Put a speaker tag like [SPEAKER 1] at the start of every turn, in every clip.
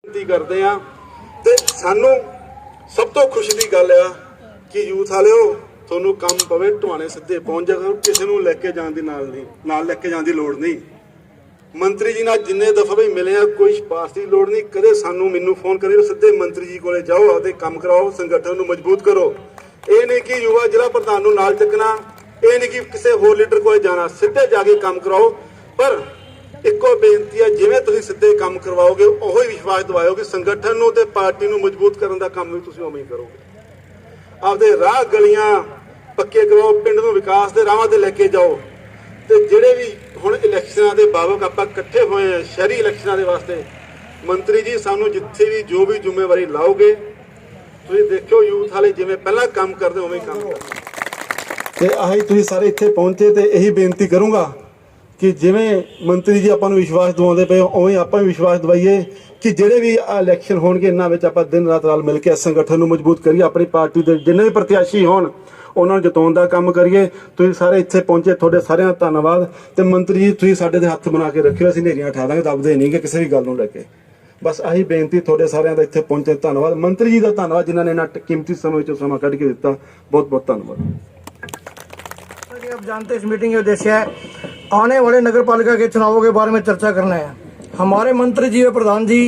[SPEAKER 1] करते हैं ते सानू सब तो खुशी की गल आ कि यूथ वालिओ तुहानू काम पवे ढुआने सीधे पहुंच जाएगा, किसी को लैके जाने की नाल लैके जाने की लोड़ नहीं। मंत्री जी नाल जिन्ने दफा भी मिले हैं कोई सिफारिश की लोड़ नहीं, कदे सानू मैनू फोन करिओ, सीधे मंत्री जी कोले जाओ, आते काम कराओ, संगठन नू मजबूत करो। ये नहीं कि युवा जिला प्रधान नू नाल चकना, ये नहीं कि किसी होर लीडर कोले जाना, सीधे जाके काम कराओ। पर इक्को बेनती है, जिवें तुसीं सीधे काम करवाओगे उही विश्वास दिवाओगे, संगठन नूं ते पार्टी नूं मजबूत करन दा काम भी तुसीं उवें ही करोगे। आपदे राह गलियां पक्के कराओ, पिंड नूं विकास दे राहां ते लैके जाओ। ते जिहड़े भी हुण इलैक्शनां दे बाबक आपां इकट्ठे होए हैं शहरी इलैक्शनां दे वास्ते, मंत्री जी सानूं जिथे भी जो भी जिम्मेवारी लाओगे तुसीं देखिओ यूथ वाले जिवें पहिलां काम करदे उवें काम करदे। ते आही तुसीं सारे इत्थे पहुंचे ते यही बेनती करूंगा कि जिवें मंत्री जी आपां नूं विश्वास दिवाउंदे पे उवें आपां विश्वास दिवाइए कि जिहड़े भी इलैक्शन होणगे इन्हां विच आपां दिन रात रल मिल के संगठन नूं मजबूत करिए, अपनी पार्टी दे जिन्ने भी प्रत्याशी होण उन्हां नूं जिताउण दा काम करिए। तुसीं सारे इत्थे पहुंचे, तुहाडे सारिਆਂ ਦਾ धन्नवाद। ते मंत्री जी तुसीं साडे दे हत्थ बना के रखिओ, असीं नेरियां ठा दांगे, दबदे नहीं कि किसी भी गल नूं लैके। बस आही बेनती, तुहाडे सारिਆਂ ਦਾ इत्थे पहुंचे धन्नवाद। मंत्री जी दा धन्नवाद जिन्हां ने इन्ना कीमती समय चों समा कढ के दित्ता, बहुत बहुत धन्नवाद।
[SPEAKER 2] आप जानते हैं इस मीटिंग का उद्देश्य है आने वाले नगर पालिका के चुनावों के बारे में चर्चा करना है। हमारे मंत्री जी व प्रधान जी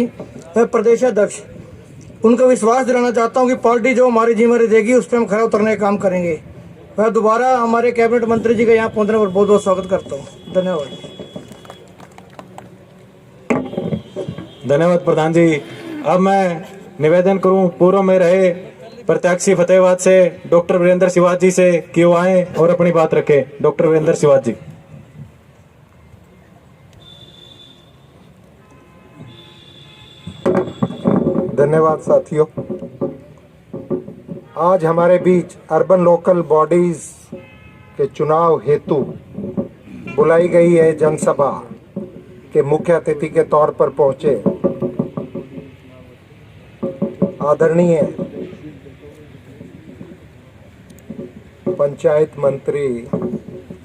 [SPEAKER 2] व प्रदेश अध्यक्ष, उनको विश्वास दिलाना चाहता हूं कि पार्टी जो हमारी जिम्मेदारी देगी उस पर हम खरा उतरने का काम करेंगे। मैं दोबारा हमारे कैबिनेट मंत्री जी का यहाँ पहुंचने पर बहुत बहुत स्वागत करता हूँ। धन्यवाद।
[SPEAKER 3] धन्यवाद प्रधान जी। अब मैं निवेदन करूं पूर्व में रहे प्रत्याशी फतेहाबाद से डॉक्टर वीरेंद्र सिवाज जी से कि वो आए और अपनी बात रखें। डॉक्टर वीरेंद्र सिवाज जी।
[SPEAKER 4] धन्यवाद साथियों। आज हमारे बीच अर्बन लोकल बॉडीज के चुनाव हेतु बुलाई गई है जनसभा के मुख्य अतिथि के तौर पर पहुंचे आदरणीय पंचायत मंत्री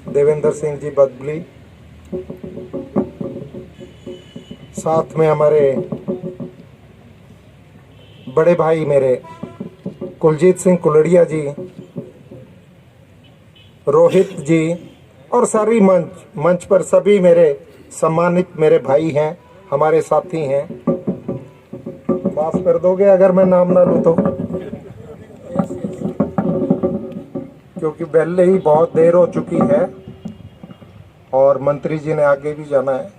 [SPEAKER 4] देवेंद्र सिंह जी बदबली, साथ में हमारे बड़े भाई मेरे कुलजीत सिंह कुलड़िया जी, रोहित जी और सारी मंच पर सभी मेरे सम्मानित मेरे भाई हैं, हमारे साथी हैं। माफ कर दोगे अगर मैं नाम ना लूं तो, क्योंकि पहले ही बहुत देर हो चुकी है और मंत्री जी ने आगे भी जाना है।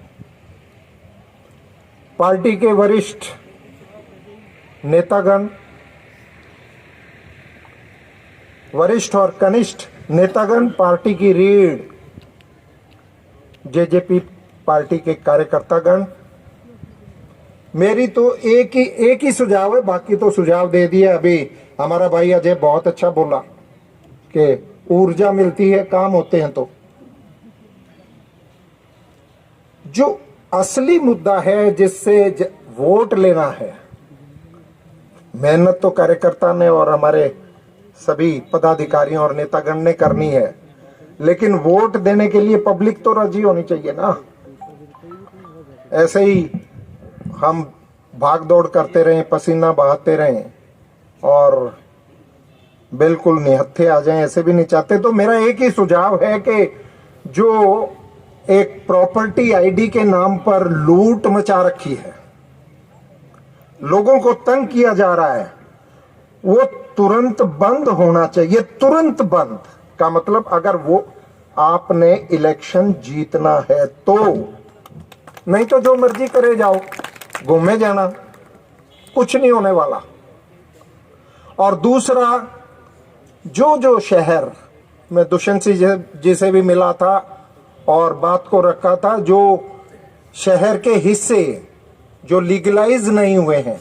[SPEAKER 4] पार्टी के वरिष्ठ नेतागण, वरिष्ठ और कनिष्ठ नेतागण, पार्टी की रीढ़ जेजेपी पार्टी के कार्यकर्तागण, मेरी तो एक ही सुझाव है, बाकी तो सुझाव दे दिया। अभी हमारा भाई अजय बहुत अच्छा बोला कि ऊर्जा मिलती है काम होते हैं। तो जो असली मुद्दा है जिससे वोट लेना है, मेहनत तो कार्यकर्ता ने और हमारे सभी पदाधिकारियों और नेतागण ने करनी है, लेकिन वोट देने के लिए पब्लिक तो राजी होनी चाहिए ना। ऐसे ही हम भाग दौड़ करते रहें, पसीना बहाते रहें और बिल्कुल निहत्थे आ जाएं, ऐसे भी नहीं चाहते। तो मेरा एक ही सुझाव है कि जो एक प्रॉपर्टी आईडी के नाम पर लूट मचा रखी है, लोगों को तंग किया जा रहा है, वो तुरंत बंद होना चाहिए। तुरंत बंद का मतलब, अगर वो आपने इलेक्शन जीतना है तो, नहीं तो जो मर्जी करे जाओ, घूमे जाना, कुछ नहीं होने वाला। और दूसरा, जो शहर में दुष्यंत सिंह जी से भी मिला था और बात को रखा था, जो शहर के हिस्से जो लीगलाइज नहीं हुए हैं,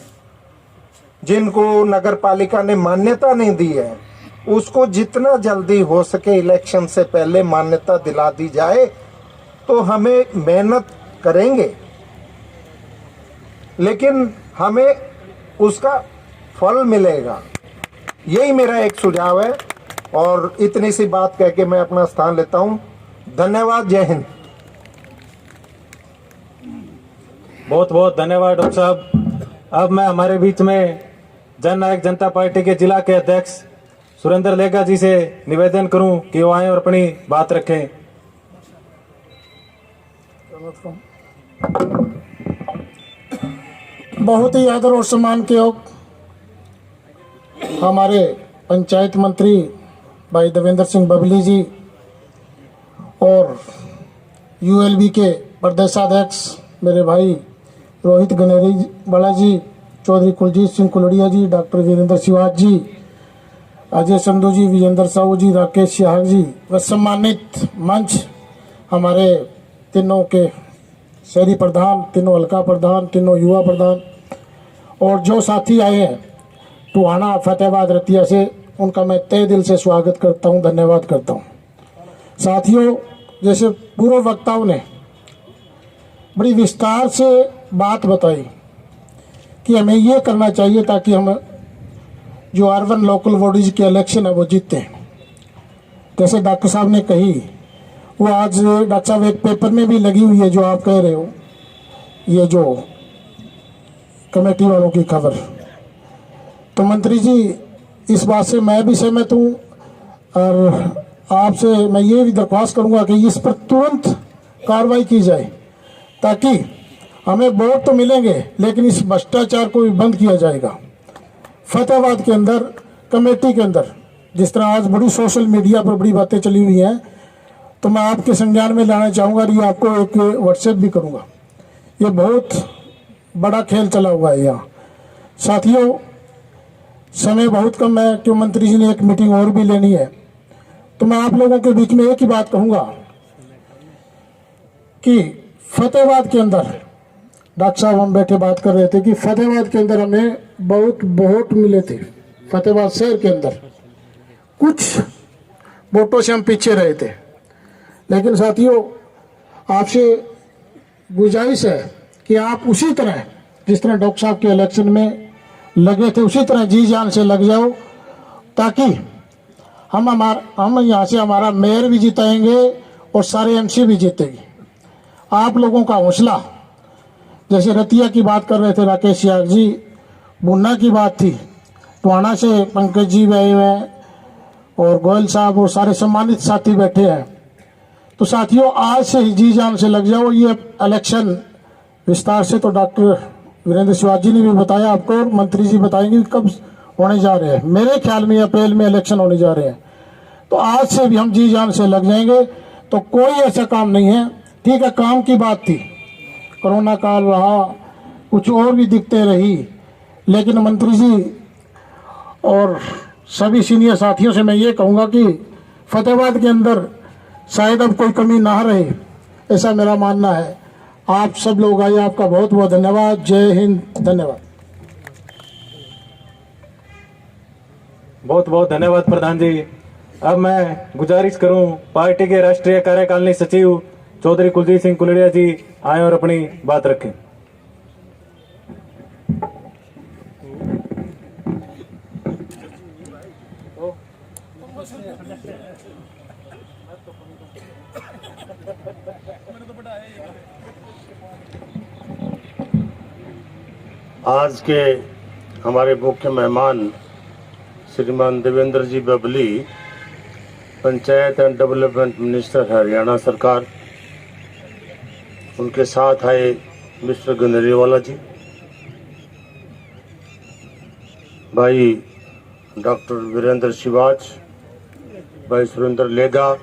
[SPEAKER 4] जिनको नगर पालिका ने मान्यता नहीं दी है, उसको जितना जल्दी हो सके इलेक्शन से पहले मान्यता दिला दी जाए। तो हमें मेहनत करेंगे, लेकिन हमें उसका फल मिलेगा। यही मेरा एक सुझाव है और इतनी सी बात कह के मैं अपना स्थान लेता हूं। धन्यवाद। जय हिंद।
[SPEAKER 3] बहुत बहुत धन्यवाद डॉक्टर साहब। अब मैं हमारे बीच में जन नायक जनता पार्टी के जिला के अध्यक्ष सुरेंद्र लेगा जी से निवेदन करूं कि वो आए और अपनी बात रखें।
[SPEAKER 5] बहुत ही आदर और सम्मान के योग हमारे पंचायत मंत्री भाई देवेंद्र सिंह बबली जी और यूएलबी के प्रदेशाध्यक्ष मेरे भाई रोहित गनेरी वाला जी, चौधरी कुलजीत सिंह कुलड़िया जी, डॉक्टर वीरेंद्र शिवाज जी, अजय संधू जी, विजेंद्र साहू जी, राकेश शाह जी व सम्मानित मंच हमारे तीनों के शहरी प्रधान, तीनों हल्का प्रधान, तीनों युवा प्रधान और जो साथी आए हैं टोहाना फतेहाबाद रतिया से, उनका मैं तहे दिल से स्वागत करता हूं, धन्यवाद करता हूं। साथियों, जैसे पूर्व वक्ताओं ने बड़ी विस्तार से बात बताई कि हमें ये करना चाहिए ताकि हम जो अर्बन लोकल बॉडीज के इलेक्शन है वो जीते। जैसे डॉक्टर साहब ने कही, वो आज डॉक्टर साहब एक पेपर में भी लगी हुई है जो आप कह रहे हो, ये जो कमेटी वालों की खबर। तो मंत्री जी, इस बात से मैं भी सहमत हूँ और आपसे मैं ये भी दरख्वास्त करूँगा कि इस पर तुरंत कार्रवाई की जाए ताकि हमें वोट तो मिलेंगे लेकिन इस भ्रष्टाचार को भी बंद किया जाएगा। फतेहाबाद के अंदर कमेटी के अंदर जिस तरह आज बड़ी सोशल मीडिया पर बड़ी बातें चली हुई हैं, तो मैं आपके संज्ञान में लाना चाहूँगा और ये आपको एक व्हाट्सएप भी करूँगा। ये बहुत बड़ा खेल चला हुआ है यहाँ। साथियों, समय बहुत कम है क्यों मंत्री जी ने एक मीटिंग और भी लेनी है, तो मैं आप लोगों के बीच में एक ही बात कहूँगा कि फतेहाबाद के अंदर डॉक्टर साहब हम बैठे बात कर रहे थे कि फतेहाबाद के अंदर हमें बहुत वोट मिले थे। फतेहाबाद शहर के अंदर कुछ वोटों से हम पीछे रहे थे, लेकिन साथियों आपसे गुजारिश है कि आप उसी तरह जिस तरह डॉक्टर साहब के इलेक्शन में लगे थे उसी तरह जी जान से लग जाओ ताकि हम यहाँ से हमारा मेयर भी जिताएंगे और सारे एमसी भी जीतेंगे। आप लोगों का हौसला, जैसे रतिया की बात कर रहे थे राकेश याग जी, बुन्ना की बात थी, टोहाना से पंकज जी गए हुए हैं और गोयल साहब और सारे सम्मानित साथी बैठे हैं। तो साथियों, आज से ही जी जान से लग जाओ। ये इलेक्शन विस्तार से तो डॉक्टर वीरेंद्र शिवाज जी ने भी बताया आपको और मंत्री जी बताएंगे कब होने जा रहे हैं। मेरे ख्याल में अप्रैल में इलेक्शन होने जा रहे हैं, तो आज से भी हम जी जान से लग जाएंगे। तो कोई ऐसा काम नहीं है, ठीक है, काम की बात थी, कोरोना काल रहा, कुछ और भी दिक्कतें रही, लेकिन मंत्री जी और सभी सीनियर साथियों से मैं ये कहूँगा कि फतेहाबाद के अंदर शायद अब कोई कमी ना रहे, ऐसा मेरा मानना है। आप सब लोग आइए, आपका बहुत बहुत धन्यवाद। जय हिंद, धन्यवाद।
[SPEAKER 3] बहुत बहुत धन्यवाद प्रधान जी। अब मैं गुजारिश करूं पार्टी के राष्ट्रीय कार्यकारिणी सचिव चौधरी कुलजीत सिंह कुलड़िया जी आए और अपनी बात रखें।
[SPEAKER 6] आज के हमारे मुख्य मेहमान श्रीमान Devendra ji Babli, panchayat and development minister Haryana सरकार, उनके साथ आए मिस्टर गनेरीवाला जी, भाई डॉक्टर वीरेंद्र शिवाज, भाई सुरेंद्र लेगा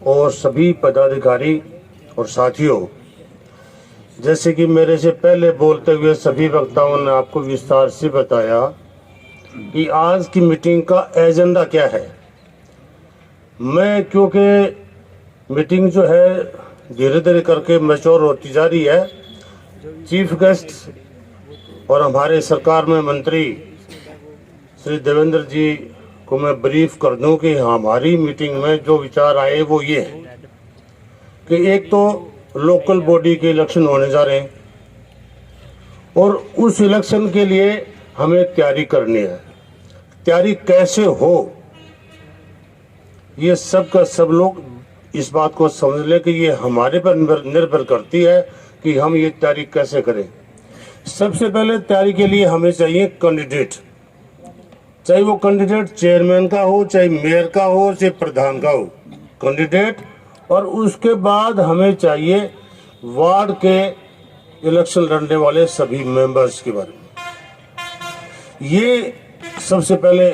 [SPEAKER 6] और सभी पदाधिकारी और साथियों, जैसे कि मेरे से पहले बोलते हुए सभी वक्ताओं ने आपको विस्तार से बताया कि आज की मीटिंग का एजेंडा क्या है। मैं क्योंकि मीटिंग जो है धीरे धीरे करके मैच्योर होती जा रही है, चीफ गेस्ट और हमारे सरकार में मंत्री श्री देवेंद्र जी को मैं ब्रीफ कर दूं कि हमारी मीटिंग में जो विचार आए वो ये है कि एक तो लोकल बॉडी के इलेक्शन होने जा रहे हैं और उस इलेक्शन के लिए हमें तैयारी करनी है। तैयारी कैसे हो, ये सब का सब लोग इस बात को समझ लें कि ये हमारे पर निर्भर करती है कि हम ये तैयारी कैसे करें। सबसे पहले तैयारी के लिए हमें चाहिए कैंडिडेट, चाहे वो कैंडिडेट चेयरमैन का हो, चाहे मेयर का हो, चाहे प्रधान का हो, कैंडिडेट। और उसके बाद हमें चाहिए वार्ड के इलेक्शन लड़ने वाले सभी मेंबर्स के बारे में। ये सबसे पहले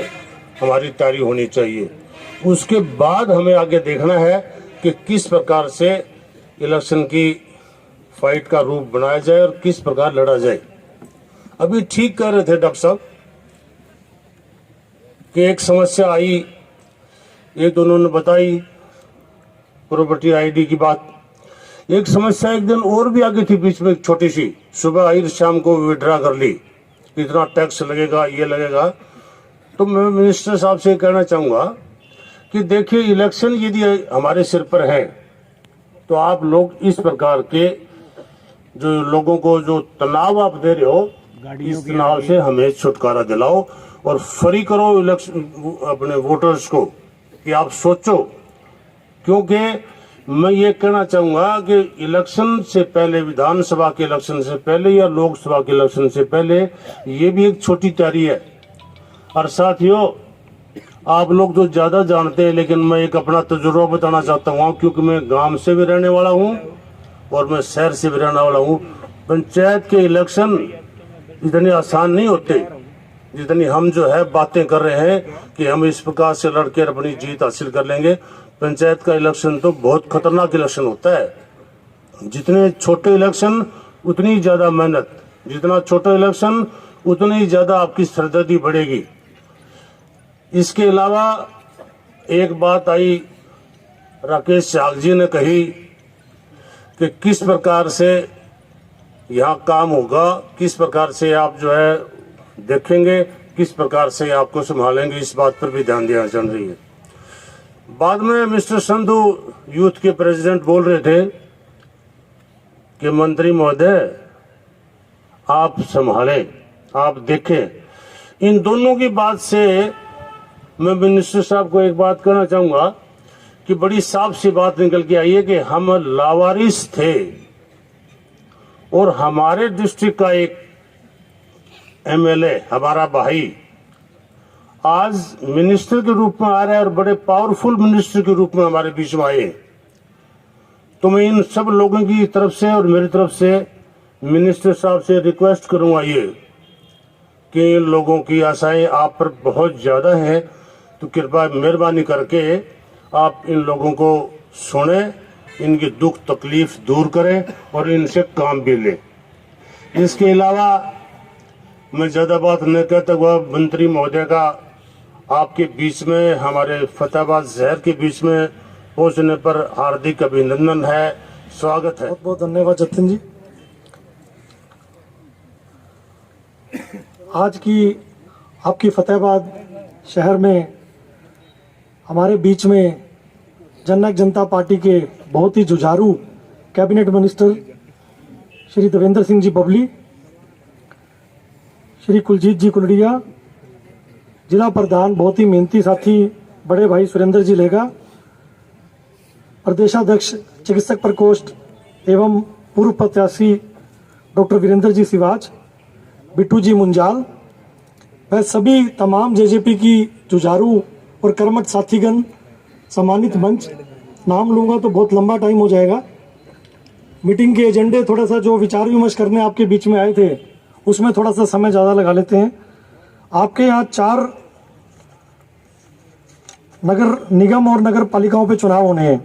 [SPEAKER 6] हमारी तैयारी होनी चाहिए। उसके बाद हमें आगे देखना है कि किस प्रकार से इलेक्शन की फाइट का रूप बनाया जाए और किस प्रकार लड़ा जाए। अभी ठीक कह रहे थे डॉक्टर साहब कि एक समस्या आई, एक तो उन्होंने बताई प्रॉपर्टी आईडी की बात। एक समस्या एक दिन और भी आगे थी बीच में, एक छोटी सी, सुबह आई शाम को विड्रा कर ली, इतना टैक्स लगेगा, ये लगेगा। तो मैं मिनिस्टर साहब से कहना चाहूंगा कि देखिए, इलेक्शन यदि हमारे सिर पर है तो आप लोग इस प्रकार के जो लोगों को जो तनाव आप दे रहे हो, इस तनाव से हमें छुटकारा दिलाओ और फ्री करो इलेक्शन अपने वोटर्स को कि आप सोचो। क्योंकि मैं ये कहना चाहूंगा कि इलेक्शन से पहले, विधानसभा के इलेक्शन से पहले या लोकसभा के इलेक्शन से पहले, ये भी एक छोटी तैयारी है। और साथियों, आप लोग तो ज्यादा जानते हैं, लेकिन मैं एक अपना तजुर्बा बताना चाहता हूँ, क्योंकि मैं गांव से भी रहने वाला हूँ और मैं शहर से भी रहने वाला हूँ। पंचायत के इलेक्शन इतने आसान नहीं होते जितनी हम जो है बातें कर रहे हैं कि हम इस प्रकार से लड़के अपनी जीत हासिल कर लेंगे। पंचायत का इलेक्शन तो बहुत खतरनाक इलेक्शन होता है। जितने छोटे इलेक्शन उतनी ज्यादा मेहनत, जितना छोटा इलेक्शन उतनी ज्यादा आपकी सरदर्दी बढ़ेगी। इसके अलावा एक बात आई, राकेश चाग जी ने कही कि किस प्रकार से यहाँ काम होगा, किस प्रकार से आप जो है देखेंगे, किस प्रकार से आपको संभालेंगे, इस बात पर भी ध्यान देना चल रही है। बाद में मिस्टर संधू यूथ के प्रेसिडेंट बोल रहे थे कि मंत्री महोदय आप संभालें, आप देखें। इन दोनों की बात से मैं मिनिस्टर साहब को एक बात कहना चाहूंगा कि बड़ी साफ सी बात निकल के आई है कि हम लावारिस थे और हमारे डिस्ट्रिक्ट का एक एमएलए, हमारा भाई, आज मिनिस्टर के रूप में आ रहा है और बड़े पावरफुल मिनिस्टर के रूप में हमारे बीच में आए। तो मैं इन सब लोगों की तरफ से और मेरी तरफ से मिनिस्टर साहब से रिक्वेस्ट करूंगा ये कि इन लोगों की आशाएं आप पर बहुत ज्यादा हैं, तो कृपया मेहरबानी करके आप इन लोगों को सुने, इनकी दुख तकलीफ दूर करें और इनसे काम भी लें। इसके अलावा मैं ज्यादा बात न कहता हुआ मंत्री महोदय का आपके बीच में, हमारे फतेहाबाद शहर के बीच में पहुंचने पर हार्दिक अभिनंदन है, स्वागत है।
[SPEAKER 2] बहुत बहुत धन्यवाद जतिन जी। आज की आपकी फतेहाबाद शहर में हमारे बीच में जननायक जनता पार्टी के बहुत ही जुझारू कैबिनेट मिनिस्टर श्री देवेंद्र सिंह जी बबली, श्री कुलजीत जी कुलडिया, जिला प्रधान बहुत ही मेहनती साथी बड़े भाई सुरेंद्र जी लेगा, प्रदेशाध्यक्ष चिकित्सक प्रकोष्ठ एवं पूर्व प्रत्याशी डॉक्टर वीरेंद्र जी सिवाच, बिट्टू जी मुंजाल, वह सभी तमाम जेजेपी की जुझारू और कर्मठ साथीगण, सम्मानित मंच, नाम लूंगा तो बहुत लंबा टाइम हो जाएगा। मीटिंग के एजेंडे थोड़ा सा जो विचार विमर्श करने आपके बीच में आए थे उसमें थोड़ा सा समय ज़्यादा लगा लेते हैं। आपके यहाँ 4 नगर निगम और नगर पालिकाओं पे चुनाव होने हैं।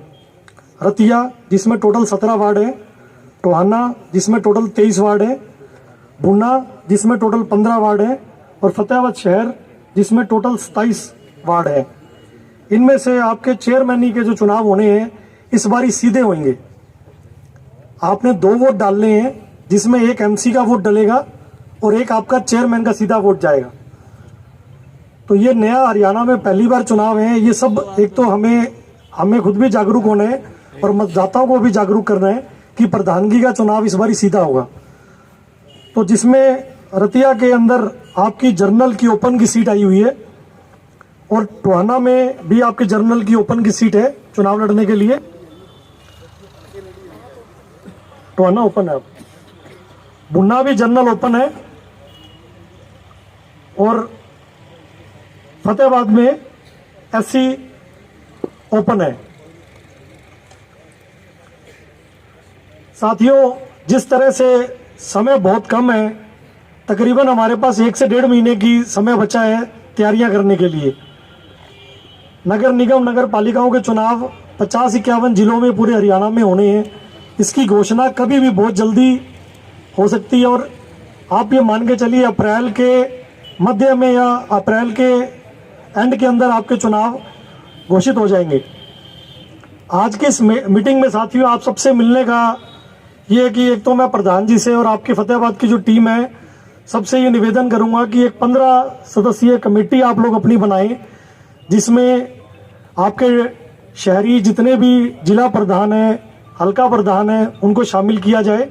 [SPEAKER 2] रतिया जिसमें टोटल 17 वार्ड है, टोहाना जिसमें टोटल 23 वार्ड है, भुन्ना जिसमें टोटल 15 वार्ड है और फतेहाबाद शहर जिसमें टोटल 27 वार्ड है। इनमें से आपके चेयरमैन के जो चुनाव होने हैं इस बारी सीधे होंगे। आपने 2 वोट डालने हैं, जिसमें एक एमसी का वोट डलेगा और एक आपका चेयरमैन का सीधा वोट जाएगा। तो ये नया हरियाणा में पहली बार चुनाव है। ये सब एक तो हमें खुद भी जागरूक होना है और मतदाताओं को भी जागरूक करना है कि प्रधानगी का चुनाव इस बारी सीधा होगा। तो जिसमें रतिया के अंदर आपकी जर्नल की ओपन की सीट आई हुई है और टोहाना में भी आपके जर्नल की ओपन की सीट है चुनाव लड़ने के लिए। टोहाना ओपन है।
[SPEAKER 5] भुन्ना भी जनरल ओपन है और फतेहाबाद में एससी ओपन है। साथियों, जिस तरह से समय बहुत कम है, तकरीबन हमारे पास 1 से 1.5 महीने की समय बचा है तैयारियां करने के लिए। नगर निगम नगर पालिकाओं के चुनाव 50-51 जिलों में पूरे हरियाणा में होने हैं। इसकी घोषणा कभी भी बहुत जल्दी हो सकती है और आप ये मान के चलिए अप्रैल के मध्य में या अप्रैल के एंड के अंदर आपके चुनाव घोषित हो जाएंगे। आज की इस मीटिंग में साथियों आप सबसे मिलने का ये है कि एक तो मैं प्रधान जी से और आपकी फतेहाबाद की जो टीम है सबसे ये निवेदन करूंगा कि एक 15 सदस्यीय कमेटी आप लोग अपनी बनाएं, जिसमें आपके शहरी जितने भी जिला प्रधान हैं, हल्का प्रधान हैं, उनको शामिल किया जाए।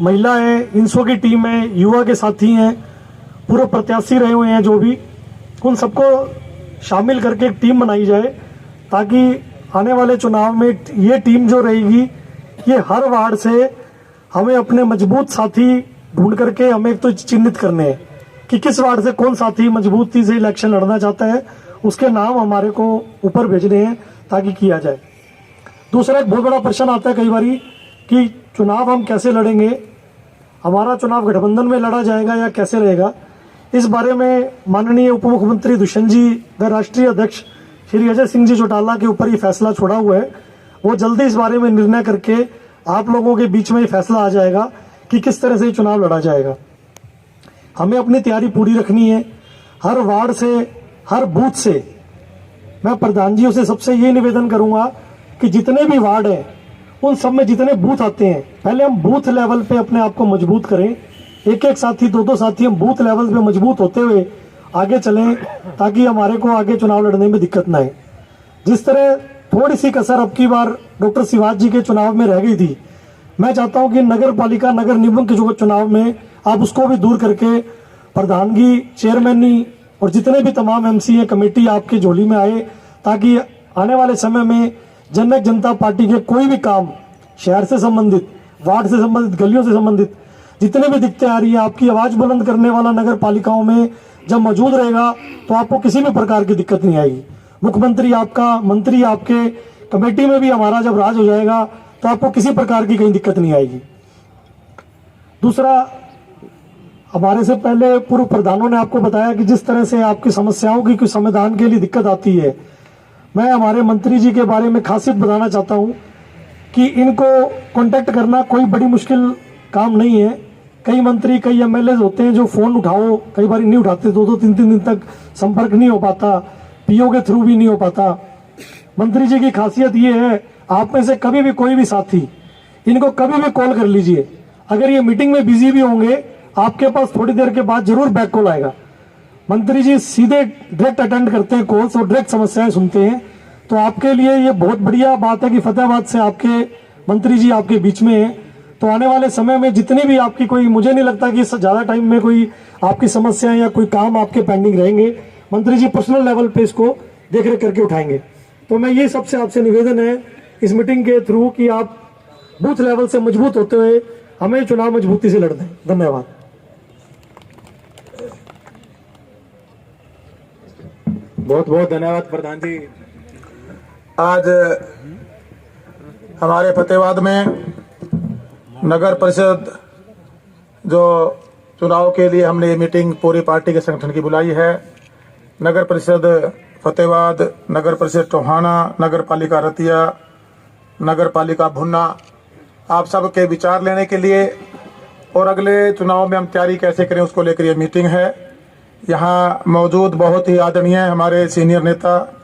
[SPEAKER 5] महिला है, इंसो की टीम है, युवा के साथी हैं, पूर्व प्रत्याशी रहे हुए हैं जो भी, उन सबको शामिल करके एक टीम बनाई जाए ताकि आने वाले चुनाव में ये टीम जो रहेगी ये हर वार्ड से हमें अपने मजबूत साथी ढूंढ करके हमें एक तो चिन्हित करने हैं कि किस वार्ड से कौन साथी मजबूती से इलेक्शन लड़ना चाहता है, उसके नाम हमारे को ऊपर भेजने हैं ताकि किया जाए। दूसरा एक बहुत बड़ा प्रश्न आता है कई बारी कि चुनाव हम कैसे लड़ेंगे, हमारा चुनाव गठबंधन में लड़ा जाएगा या कैसे रहेगा। इस बारे में माननीय उप मुख्यमंत्री दुष्यंत जी व राष्ट्रीय अध्यक्ष श्री अजय सिंह जी चौटाला के ऊपर ये फैसला छोड़ा हुआ है। वो जल्दी इस बारे में निर्णय करके आप लोगों के बीच में ये फैसला आ जाएगा कि किस तरह से ये चुनाव लड़ा जाएगा। हमें अपनी तैयारी पूरी रखनी है। हर वार्ड से, हर बूथ से मैं प्रधान जियों से सबसे ये निवेदन करूंगा कि जितने भी वार्ड हैं उन सब में जितने बूथ आते हैं पहले हम बूथ लेवल पे अपने आप को मजबूत करें। एक एक साथी, दो साथी हम बूथ लेवल पे मजबूत होते हुए आगे चलें ताकि हमारे को आगे चुनाव लड़ने में दिक्कत ना आए। जिस तरह थोड़ी सी कसर अब की बार डॉक्टर शिवाज जी के चुनाव में रह गई थी, मैं चाहता हूं कि नगर पालिका नगर निगम के जो चुनाव में आप उसको भी दूर करके प्रधानगी, चेयरमैनी और जितने भी तमाम एमसीए कमेटी आपकी झोली में आए ताकि आने वाले समय में जननायक जनता पार्टी के कोई भी काम शहर से संबंधित, वार्ड से संबंधित, गलियों से संबंधित जितने भी दिक्कतें आ रही है, आपकी आवाज बुलंद करने वाला नगर पालिकाओं में जब मौजूद रहेगा तो आपको किसी भी प्रकार की दिक्कत नहीं आएगी। मुख्यमंत्री आपका, मंत्री आपके, कमेटी में भी हमारा जब राज हो जाएगा तो आपको किसी प्रकार की कहीं दिक्कत नहीं आएगी। दूसरा, हमारे से पहले पूर्व प्रधानों ने आपको बताया कि जिस तरह से आपकी समस्याओं की कुछ समाधान के लिए दिक्कत आती है, मैं हमारे मंत्री जी के बारे में खासियत बताना चाहता हूं कि इनको कांटेक्ट करना कोई बड़ी मुश्किल काम नहीं है। कई मंत्री, कई एमएलए होते हैं जो फोन उठाओ कई बार नहीं उठाते, 2-3 दिन तक संपर्क नहीं हो पाता, पीओ के थ्रू भी नहीं हो पाता। मंत्री जी की खासियत ये है, आप में से कभी भी कोई भी साथी इनको कभी भी कॉल कर लीजिए। अगर ये मीटिंग में बिजी भी होंगे, आपके पास थोड़ी देर के बाद जरूर बैक कॉल आएगा। मंत्री जी सीधे डायरेक्ट अटेंड करते हैं कॉल्स और डायरेक्ट समस्याएं सुनते हैं। तो आपके लिए ये बहुत बढ़िया बात है कि फतेहाबाद से आपके मंत्री जी आपके बीच में है। तो आने वाले समय में जितनी भी आपकी कोई, मुझे नहीं लगता कि ज्यादा टाइम में कोई आपकी समस्याएं या कोई काम आपके पेंडिंग रहेंगे। मंत्री जी पर्सनल लेवल पे इसको देख रेख करके उठाएंगे। तो मैं ये सबसे आपसे निवेदन है इस मीटिंग के थ्रू कि आप बूथ लेवल से मजबूत होते हुए हमें चुनाव मजबूती से लड़ना है। धन्यवाद।
[SPEAKER 3] बहुत बहुत धन्यवाद प्रधान जी।
[SPEAKER 7] आज हमारे फतेहाबाद में नगर परिषद जो चुनाव के लिए हमने ये मीटिंग पूरी पार्टी के संगठन की बुलाई है। नगर परिषद फतेहाबाद, नगर परिषद टोहाना, नगर पालिका रतिया, नगर पालिका भुन्ना, आप सब के विचार लेने के लिए और अगले चुनाव में हम तैयारी कैसे करें उसको लेकर ये मीटिंग है। यहाँ मौजूद बहुत ही आदरणीय हमारे सीनियर नेता,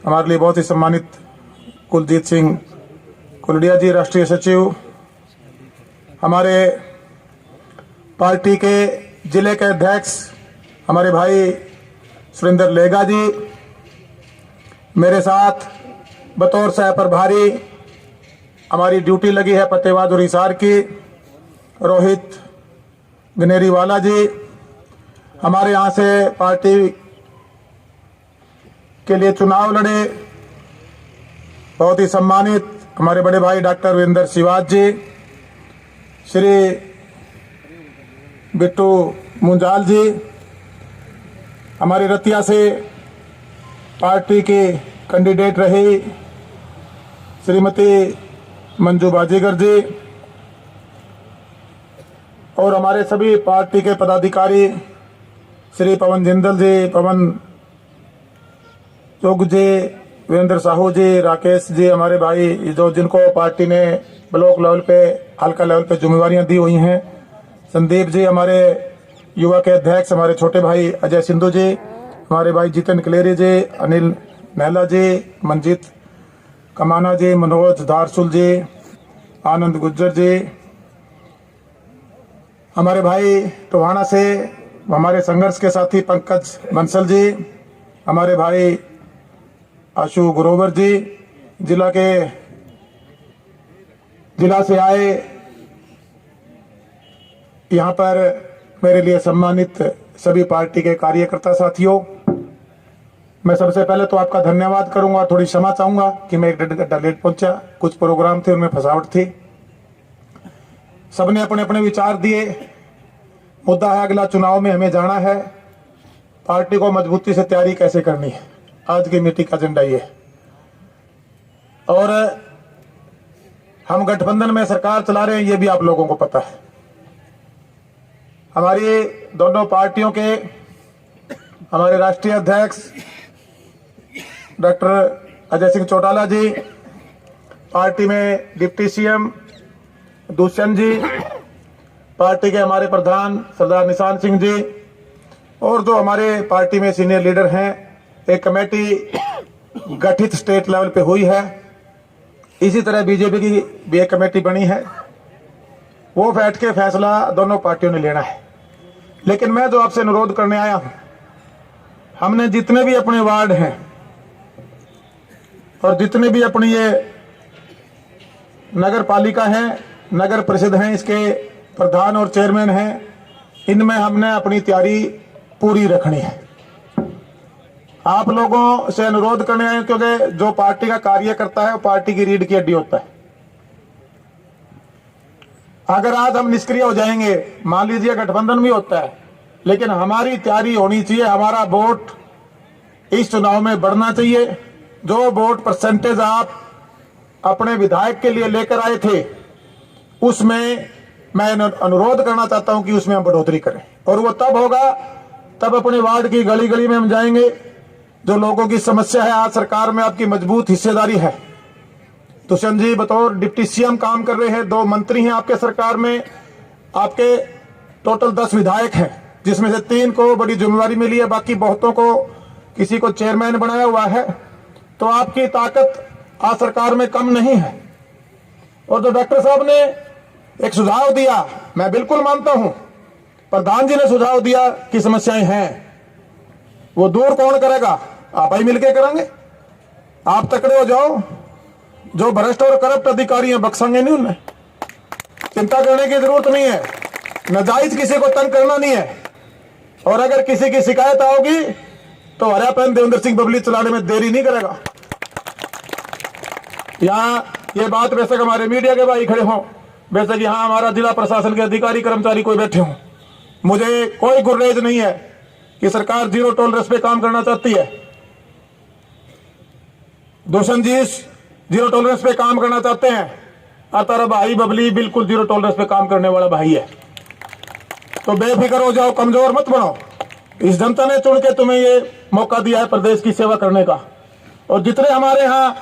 [SPEAKER 7] हमारे लिए बहुत ही सम्मानित कुलजीत सिंह कुलडिया जी, राष्ट्रीय सचिव, हमारे पार्टी के जिले के अध्यक्ष हमारे भाई सुरेंद्र लेगा जी, मेरे साथ बतौर सह प्रभारी हमारी ड्यूटी लगी है फतेहाबाद और हिसार की रोहित गनेरी वाला जी, हमारे यहाँ से पार्टी के लिए चुनाव लड़े बहुत ही सम्मानित हमारे बड़े भाई डॉक्टर वीरेंद्र शिवाज जी, श्री बिट्टू मुंजाल जी, हमारी रतिया से पार्टी की कैंडिडेट रही श्रीमती मंजू बाजीगर जी, और हमारे सभी पार्टी के पदाधिकारी श्री पवन जिंदल जी, पवन चुग जी, वीरेंद्र साहू जी, राकेश जी, हमारे भाई जो जिनको पार्टी ने ब्लॉक लेवल पे, हल्का लेवल पे जिम्मेवारियां दी हुई हैं, संदीप जी हमारे युवा के अध्यक्ष, हमारे छोटे भाई अजय सिंधु जी, हमारे भाई जितिन कलेरी जी, अनिल महला जी, मंजीत कमाना जी, मनोज धारसुल जी, आनंद गुज्जर जी, हमारे भाई टोहाना से हमारे संघर्ष के साथी पंकज बंसल जी, हमारे भाई आशु ग्रोवर जी, जिला से आए यहाँ पर मेरे लिए सम्मानित सभी पार्टी के कार्यकर्ता साथियों, मैं सबसे पहले तो आपका धन्यवाद करूंगा। थोड़ी क्षमा चाहूंगा कि मैं 1 घंटा लेट पहुंचा, कुछ प्रोग्राम थे उनमें फंसावट थी। सबने अपने अपने विचार दिए। मुद्दा है अगला चुनाव में हमें जाना है, पार्टी को मजबूती से तैयारी कैसे करनी है, आज की मीटिंग का एजेंडा ये है। और हम गठबंधन में सरकार चला रहे हैं, ये भी आप लोगों को पता है। हमारी दोनों पार्टियों के हमारे राष्ट्रीय अध्यक्ष डॉक्टर अजय सिंह चौटाला जी, पार्टी में डिप्टी सीएम दुष्यंत जी, पार्टी के हमारे प्रधान सरदार निशान सिंह जी, और जो हमारे पार्टी में सीनियर लीडर हैं, एक कमेटी गठित स्टेट लेवल पे हुई है। इसी तरह बीजेपी की भी एक कमेटी बनी है, वो बैठ के फैसला दोनों पार्टियों ने लेना है। लेकिन मैं जो आपसे अनुरोध करने आया हूं, हमने जितने भी अपने वार्ड हैं और जितने भी अपनी ये नगर पालिका है, नगर परिषद हैं, इसके प्रधान और चेयरमैन हैं, इनमें हमने अपनी तैयारी पूरी रखनी है। आप लोगों से अनुरोध करने आए क्योंकि जो पार्टी का कार्यकर्ता है वो पार्टी की रीढ़ की हड्डी होता है। अगर आज हम निष्क्रिय हो जाएंगे, मान लीजिए गठबंधन भी होता है, लेकिन हमारी तैयारी होनी चाहिए। हमारा वोट इस चुनाव में बढ़ना चाहिए। जो वोट परसेंटेज आप अपने विधायक के लिए लेकर आए थे, उसमें मैं अनुरोध करना चाहता हूं कि उसमें हम बढ़ोतरी करें। और वो तब होगा तब अपने वार्ड की गली गली में हम जाएंगे। जो लोगों की समस्या है, आज सरकार में आपकी मजबूत हिस्सेदारी है। दुष्यंत जी बतौर डिप्टी सीएम काम कर रहे हैं, 2 मंत्री हैं आपके सरकार में, आपके टोटल 10 विधायक हैं, जिसमें से 3 को बड़ी जिम्मेवारी मिली है, बाकी बहुतों को किसी को चेयरमैन बनाया हुआ है। तो आपकी ताकत आज सरकार में कम नहीं है। और जो डॉक्टर साहब ने एक सुझाव दिया, मैं बिल्कुल मानता हूं, प्रधान जी ने सुझाव दिया कि समस्याएं हैं, वो दूर कौन करेगा, आप ही मिलकर करेंगे। आप तकड़े हो जाओ, जो भ्रष्ट और करप्ट अधिकारी हैं बख्शेंगे नहीं उन्हें, चिंता करने की जरूरत नहीं है। नाजायज किसी को तंग करना नहीं है। और अगर किसी की शिकायत आओगी तो हरा पेन देवेंद्र सिंह बबली चलाने में देरी नहीं करेगा। यहाँ ये बात बेशक हमारे मीडिया के भाई खड़े हों, बेशक यहाँ हमारा जिला प्रशासन के अधिकारी कर्मचारी कोई बैठे हों, मुझे कोई गुर्रेज नहीं है कि सरकार 0 टॉलरेंस पे काम करना चाहती है। दुष्यंत जी 0 टॉलरेंस पे काम करना चाहते हैं, और तारा भाई बबली बिल्कुल 0 टॉलरेंस पे काम करने वाला भाई है। तो बेफिक्र हो जाओ, कमजोर मत बनो। इस जनता ने चुन के तुम्हें ये मौका दिया है प्रदेश की सेवा करने का। और जितने हमारे यहाँ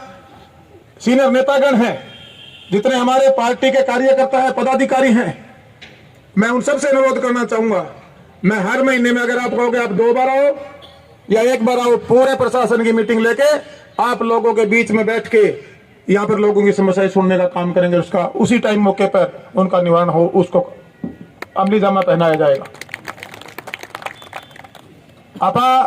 [SPEAKER 7] सीनियर नेतागण हैं, जितने हमारे पार्टी के कार्यकर्ता हैं, पदाधिकारी हैं, मैं उन सबसे अनुरोध करना चाहूंगा, मैं हर महीने में, अगर आप कहोगे आप 2 बार आओ या 1 बार आओ, पूरे प्रशासन की मीटिंग लेके आप लोगों के बीच में बैठ के यहाँ पर लोगों की समस्याएं सुनने का काम करेंगे। उसका उसी टाइम मौके पर उनका निवारण हो, उसको अमली जामा पहनाया जाएगा। आपा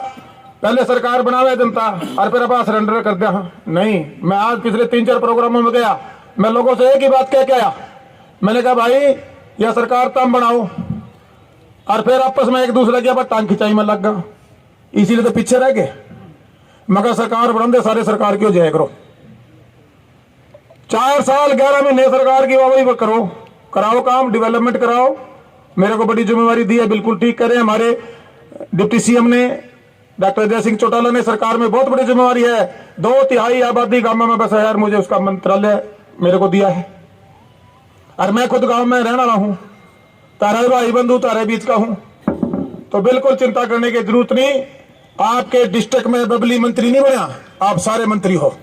[SPEAKER 7] पहले सरकार बनावे जनता और फिर आप सरेंडर कर दिया। नहीं, मैं आज पिछले 3-4 प्रोग्रामों में गया, मैं लोगों से एक ही बात कह के आया। मैंने कहा भाई यह सरकार तम बनाओ, और फिर आपस में एक दूसरे के बाद टांग खिंचाई में लग गया, इसीलिए तो पीछे रह गए। मगर सरकार बनाते सारे सरकार की हो जाए करो। 4 साल 11 महीने सरकार की वाहवाही करो, कराओ काम, डेवलपमेंट कराओ, मेरे को बड़ी जिम्मेवारी दी है, बिल्कुल ठीक करें। हमारे डिप्टी सीएम ने, डॉक्टर अजय सिंह चौटाला ने, सरकार में बहुत बड़ी जिम्मेवारी है। 2/3 आबादी गांव में बसा है यार, मुझे उसका मंत्रालय मेरे को दिया है और मैं खुद गांव में रहने वाला हूं, तारा भाई बंधु तारे बीच का हूं, तो बिल्कुल चिंता करने की जरूरत नहीं। आपके डिस्ट्रिक्ट में बबली मंत्री नहीं बना, आप सारे मंत्री हो,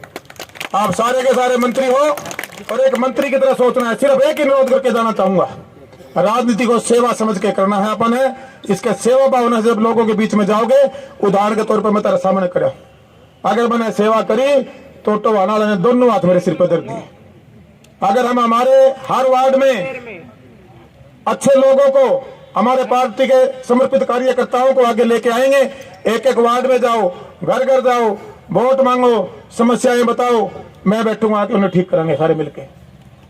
[SPEAKER 7] आप सारे के सारे मंत्री हो और एक मंत्री की तरह सोचना है। सिर्फ एक ही अनुरोध करके जाना चाहूंगा, राजनीति को सेवा समझ के करना है अपन है। इसके सेवा भावना से जब लोगों के बीच में जाओगे, उदाहरण के तौर पर मैं तेरा सामने करो, अगर मैंने सेवा करी तो टवाना ने दोनों हाथ मेरे सिर पर दर्द दिए। अगर हम हमारे हर वार्ड में अच्छे लोगों को, हमारे पार्टी के समर्पित कार्यकर्ताओं को आगे लेके आएंगे, एक एक वार्ड में जाओ, घर घर जाओ, वोट मांगो, समस्याएं बताओ, मैं बैठूंगा कि उन्हें ठीक करेंगे सारे मिलके।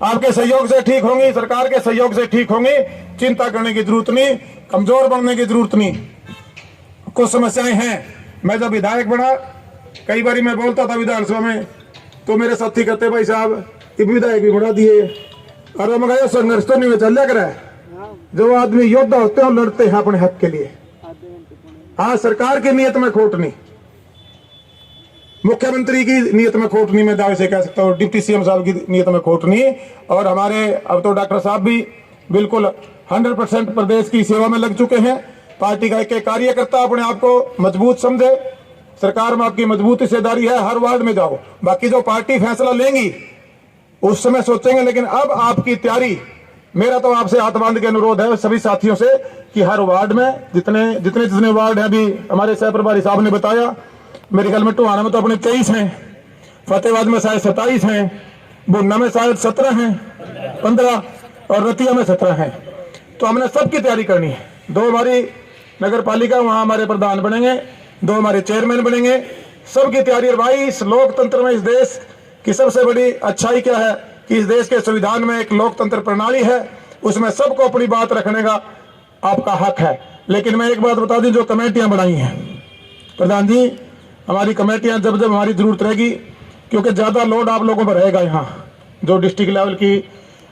[SPEAKER 7] आपके सहयोग से ठीक होंगी, सरकार के सहयोग से ठीक होंगी, चिंता करने की जरूरत नहीं, कमजोर बनने की जरूरत नहीं। कुछ समस्याएं हैं, मैं जब विधायक बना कई बार मैं बोलता था विधानसभा में, तो मेरे साथी कहते भाई साहब ये विधायक भी बढ़ा दिए, और मगर संघर्ष तो नहीं चल रहा है। जो आदमी योद्धा होते हैं लड़ते हैं अपने हक के लिए। हाँ, सरकार की नीयत में खोट नहीं, मुख्यमंत्री की नीयत में खोट नहीं, मैं दावे से कह सकता हूँ, डिप्टी सीएम साहब की नीयत में खोट नहीं। और हमारे अब तो डॉक्टर साहब भी बिल्कुल 100% प्रदेश की सेवा में लग चुके हैं। पार्टी का एक कार्यकर्ता अपने आप को मजबूत समझे, सरकार में आपकी मजबूत हिस्सेदारी है, हर वार्ड में जाओ। बाकी जो पार्टी फैसला लेंगी उस समय सोचेंगे, लेकिन अब आपकी तैयारी, मेरा तो आपसे हाथ बांध के अनुरोध है सभी साथियों से कि हर वार्ड में जितने वार्ड है, अभी हमारे सह प्रभारी साहब ने बताया, मेरे ख्याल में टोहाना में तो अपने 23 हैं, फतेहाबाद में शायद 27 हैं, बुन्ना में शायद 17 हैं, 15 और रतिया में 17 हैं। तो हमने सबकी तैयारी करनी है। 2 हमारी नगर पालिका, वहां हमारे प्रधान बनेंगे, 2 हमारे चेयरमैन बनेंगे, सबकी तैयारी। और भाई इस लोकतंत्र में, इस देश की सबसे बड़ी अच्छाई क्या है कि इस देश के संविधान में एक लोकतंत्र प्रणाली है, उसमें सबको अपनी बात रखने का आपका हक है। लेकिन मैं एक बात बता दूं, जो कमेटियां बनाई हैं प्रधान जी, हमारी कमेटियां जब जब हमारी जरूरत रहेगी, क्योंकि ज्यादा लोड आप लोगों पर रहेगा, यहाँ जो डिस्ट्रिक्ट लेवल की,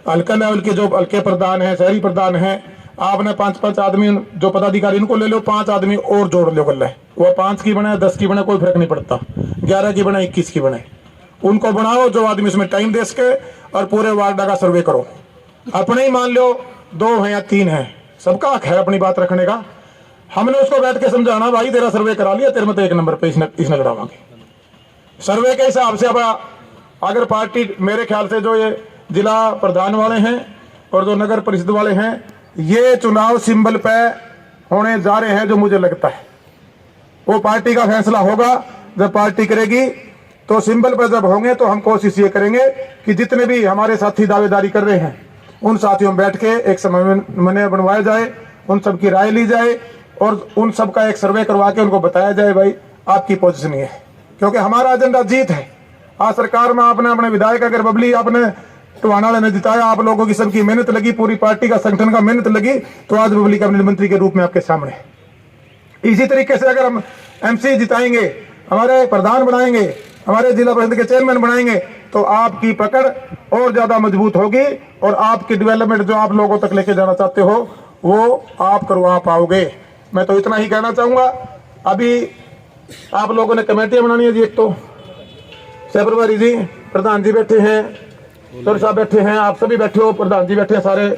[SPEAKER 7] हल्का लेवल के जो हल्के प्रधान हैं, शहरी प्रधान हैं, आपने 5-5 आदमी जो पदाधिकारी इनको ले लो, 5 आदमी और जोड़ लो, गल वो 5 की बने 10 की बने कोई फर्क नहीं पड़ता, 11 की बने 21 की बने, उनको बनाओ जो आदमी इसमें टाइम दे सके, और पूरे वार्ड का सर्वे करो। अपने ही मान लो 2 हैं या 3 हैं, सबका हक है अपनी बात रखने का। हमने उसको बैठ के समझाना, भाई तेरा सर्वे करा लिया, तेरे में तो 1 नंबर पे इसने लड़ावांगे। सर्वे के हिसाब से अब अगर पार्टी, मेरे ख्याल से जो ये जिला प्रधान वाले हैं और जो नगर परिषद वाले हैं, ये चुनाव सिंबल पे होने जा रहे हैं, जो मुझे लगता है वो पार्टी का फैसला होगा। जब पार्टी करेगी तो सिंबल पर जब होंगे तो हम कोशिश ये करेंगे कि जितने भी हमारे साथी दावेदारी कर रहे हैं, उन साथियों में बैठ के एक समन्वय बनवाया जाए, उन सब की राय ली जाए और उन सब का एक सर्वे करवा के उनको बताया जाए भाई आपकी पोजीशन ये है, क्योंकि हमारा एजेंडा जीत है। आज सरकार में आपने अपने विधायक अगर बबली आपने टोहाना ने जिताया, आप लोगों की सबकी मेहनत लगी, पूरी पार्टी का संगठन का मेहनत लगी, तो आज बबली कैबिनेट मंत्री के रूप में आपके सामने। इसी तरीके से अगर हम एमसी जिताएंगे, हमारे प्रधान बनाएंगे, हमारे जिला परिषद के चेयरमैन बनाएंगे, तो आपकी पकड़ और ज्यादा मजबूत होगी और आपकी डेवलपमेंट जो आप लोगों तक लेके जाना चाहते हो वो आप करवा पाओगे। मैं तो इतना ही कहना चाहूंगा। अभी आप लोगों ने कमेटियां बनानी है जी, एक तो सह प्रभारी जी, प्रधान जी बैठे हैं, सर साहब बैठे हैं, आप सभी बैठे हो, प्रधान जी बैठे हैं, सारे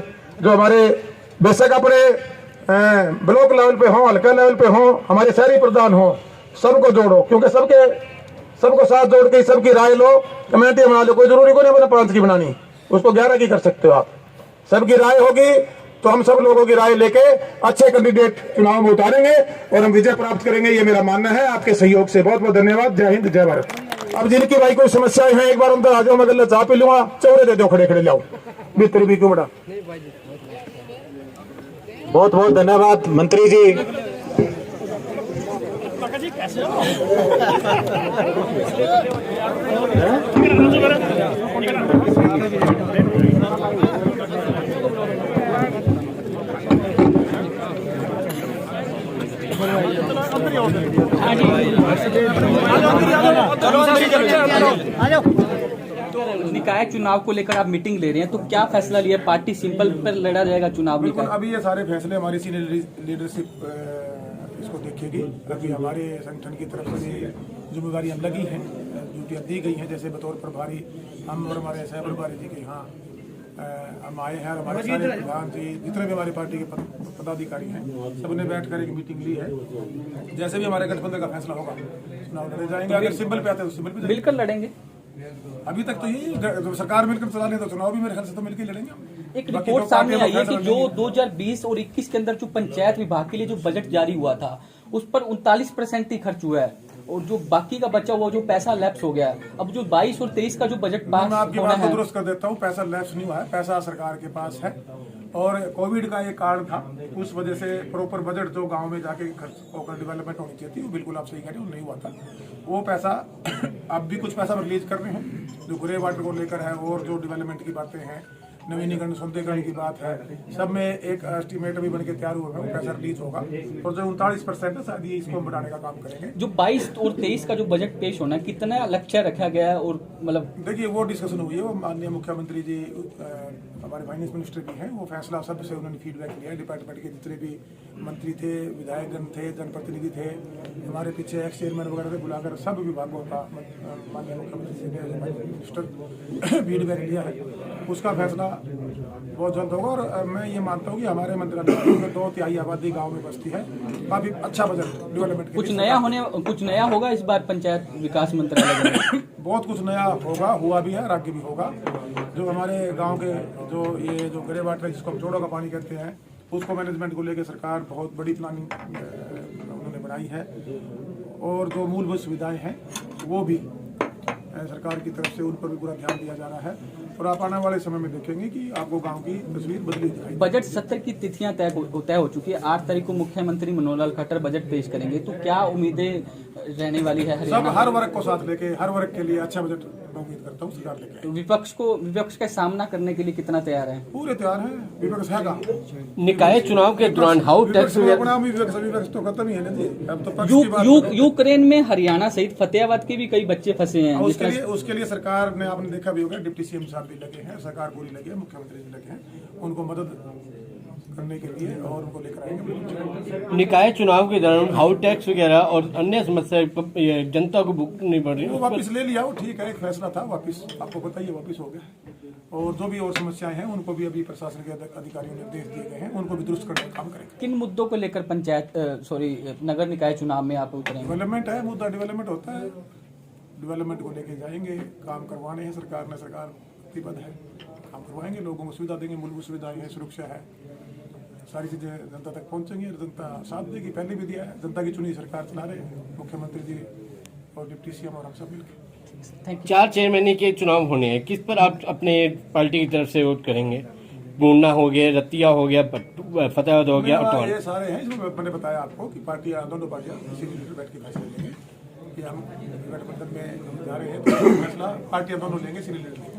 [SPEAKER 7] जो हमारे बेशक अपने ब्लॉक लेवल पे हो, हल्का लेवल पे हो, हमारे शहरी प्रधान हो, सबको जोड़ो, क्योंकि सबको साथ जोड़ के सबकी राय लो, कमेटी बना लो। कोई जरूरी को नहीं अपने 5 की बनानी, उसको 11 की कर सकते हो आप। सबकी राय होगी तो हम सब लोगों की राय लेके अच्छे कैंडिडेट चुनाव में उतारेंगे और हम विजय प्राप्त करेंगे, ये मेरा मानना है। आपके सहयोग से बहुत बहुत धन्यवाद। जय हिंद, जय भारत। अब जिनकी भाई कोई समस्याएं हैं, एक बार उनका आ जाओ, मैं गले चाह पी लूंगा, चौड़े दे दो, खड़े खड़े लाओ भीतर भी क्यों बड़ा।
[SPEAKER 3] बहुत बहुत धन्यवाद मंत्री जी।
[SPEAKER 8] लेकर निकाय चुनाव को लेकर आप मीटिंग ले रहे हैं, तो क्या फैसला लिया? पार्टी सिंपल पर लड़ा जाएगा चुनाव?
[SPEAKER 7] बिल्कुल, अभी ये सारे फैसले हमारी सीनियर लीडरशिप इसको देखेगी। अभी हमारे संगठन की तरफ से जिम्मेदारियां लगी हैं, ड्यूटियां दी गई हैं, जैसे बतौर प्रभारी हम और हमारे सह प्रभारी जी के यहाँ हम आए हैं और हमारे सारे प्रधान जी जितने भी हमारी पार्टी के पदाधिकारी हैं सबने बैठकर एक मीटिंग ली है। जैसे भी हमारे गठबंधन का फैसला होगा चुनाव लड़े जाएंगे। अगर सिंबल पे आते हैं तो सिंबल पे
[SPEAKER 8] मिलकर लड़ेंगे।
[SPEAKER 7] अभी तक तो यही जब सरकार मिलकर चला ले तो चुनाव भी मेरे ख्याल से तो मिलकर लड़ेंगे हम।
[SPEAKER 8] एक रिपोर्ट सामने आई है कि जो 2020 और 21 के अंदर जो पंचायत विभाग के लिए जो बजट जारी हुआ था उस पर 39% ही खर्च हुआ है, और जो बाकी का बचा हुआ जो पैसा लैप्स हो गया। अब जो 22 और 23 का जो बजट पास
[SPEAKER 7] मैं आपकी
[SPEAKER 8] होना
[SPEAKER 7] बात को
[SPEAKER 8] है,
[SPEAKER 7] दुरुस्त कर देता हूँ, पैसा लैप्स नहीं हुआ है, पैसा सरकार के पास है। और कोविड का एक कारण था, उस वजह से प्रॉपर बजट जो गांव में जाके खर्च होकर डेवलपमेंट होनी चाहिए थी वो बिल्कुल आप सही कह रहे हो नहीं हुआ था। वो पैसा अब भी कुछ पैसा रिलीज कर रहे हैं जो ग्रे वाटर को लेकर है, और जो डेवलपमेंट की बातें हैं, नवीनीकरण सौंदर्यीकरण की बात है, सब में एक एस्टीमेट अभी बन के तैयार हुआ है, वो पैसा रिलीज होगा। और जो 39% है शायद ये इसको हम बढ़ाने का काम करेंगे।
[SPEAKER 8] जो 22 और 23 का जो बजट पेश होना है, कितना लक्ष्य रखा गया है? और मतलब
[SPEAKER 7] देखिए वो डिस्कशन हुई है, वो माननीय मुख्यमंत्री जी हमारे फाइनेंस मिनिस्टर भी हैं, वो फैसला सबसे उन्होंने फीडबैक लिया है। डिपार्टमेंट के जितने भी मंत्री थे, विधायकगण थे, जनप्रतिनिधि थे, हमारे पीछे एक्स चेयरमैन वगैरह से बुलाकर सब विभागों का माननीय मुख्यमंत्री जी ने मिनिस्टर फीडबैक लिया है। उसका फैसला बहुत जल्द होगा। और मैं ये मानता हूँ कि हमारे मंत्रालय में 2/3 आबादी गाँव में बसती है, काफी अच्छा बजट डेवलपमेंट
[SPEAKER 8] कुछ नया होगा इस बार पंचायत विकास मंत्रालय में?
[SPEAKER 7] बहुत कुछ नया होगा, हुआ भी है और आगे भी होगा। जो हमारे गांव के जो ग्रे वाटर है जिसको हम जोड़ों का पानी कहते हैं, उसको मैनेजमेंट को लेकर सरकार बहुत बड़ी प्लानिंग उन्होंने बनाई है। और जो मूलभूत सुविधाएं हैं वो भी सरकार की तरफ से उन पर भी पूरा ध्यान दिया जा रहा है। और आप आने वाले समय में देखेंगे कि आपको गांव की तस्वीर बदली दिखाई।
[SPEAKER 8] बजट सत्र की तिथियां तय हो चुकी है। 8 तारीख को मुख्यमंत्री मनोहर लाल खट्टर बजट पेश करेंगे, तो क्या उम्मीदें रहने वाली है?
[SPEAKER 7] सब हर वर्ग को साथ लेके, हर वर्ग के लिए अच्छा बजट मैं उम्मीद करता हूँ सरकार लेके।
[SPEAKER 8] तो विपक्ष का सामना करने के लिए कितना तैयार है?
[SPEAKER 7] पूरे तैयार है, विपक्ष है कहाँ?
[SPEAKER 8] निकाय चुनाव के दौरान हाउस टैक्स
[SPEAKER 7] विपक्ष तो खत्म ही है ना जी। अब तो पक्ष की बात
[SPEAKER 8] यूक्रेन में हरियाणा सहित फतेहाबाद के भी कई बच्चे फंसे हैं।
[SPEAKER 7] उसके लिए सरकार ने, आपने देखा भी होगा, डिप्टी सीएम साहब भी लगे हैं, सरकार पूरी लगी है, मुख्यमंत्री जी लगे हैं उनको मदद करने के लिए, और उनको लेकर आएंगे।
[SPEAKER 9] निकाय चुनाव के दौरान हाउस टैक्स वगैरह और अन्य समस्या जनता को भुगतनी पड़ रही है,
[SPEAKER 7] वो वापस ले लिया, वो ठीक है, एक फैसला था, वापस आपको पता ही है वापस हो गया। और जो भी और समस्याएं हैं उनको भी अभी प्रशासन के अधिकारियों ने निर्देश दिए गए हैं, उनको भी दुरुस्त करने का काम करेंगे।
[SPEAKER 8] किन मुद्दों को लेकर नगर निकाय चुनाव में आप उतरेंगे?
[SPEAKER 7] डेवलपमेंट है मुद्दा, डेवलपमेंट होता है, डेवलपमेंट को लेके जाएंगे, काम करवाने हैं। सरकार प्रतिबद्ध है, काम करवाएंगे, लोगों को सुविधा देंगे, मूलभूत सुविधाएं हैं, सुरक्षा है, सारी चीजें जनता तक पहुंचेंगी और जनता साथ देगी। पहले भी दिया है, जनता की चुनी सरकार चला रहे हैं, मुख्यमंत्री जी और डिप्टी सीएम और हम सब मिलकर।
[SPEAKER 9] 4 चेयरमैन के चुनाव होने हैं, किस पर आप अपने पार्टी की तरफ से वोट करेंगे? बूंडा हो गया, रतिया हो गया, फतेहाबाद हो गया,
[SPEAKER 7] ये सारे हैं जो मैंने बताया आपको कि पार्टियां, दोनों पार्टियां बैठ के फैसले लेंगे कि हम गठबंधन में जा रहे हैं, तो फैसला पार्टियां दोनों लेंगे, सीनियर लीडर।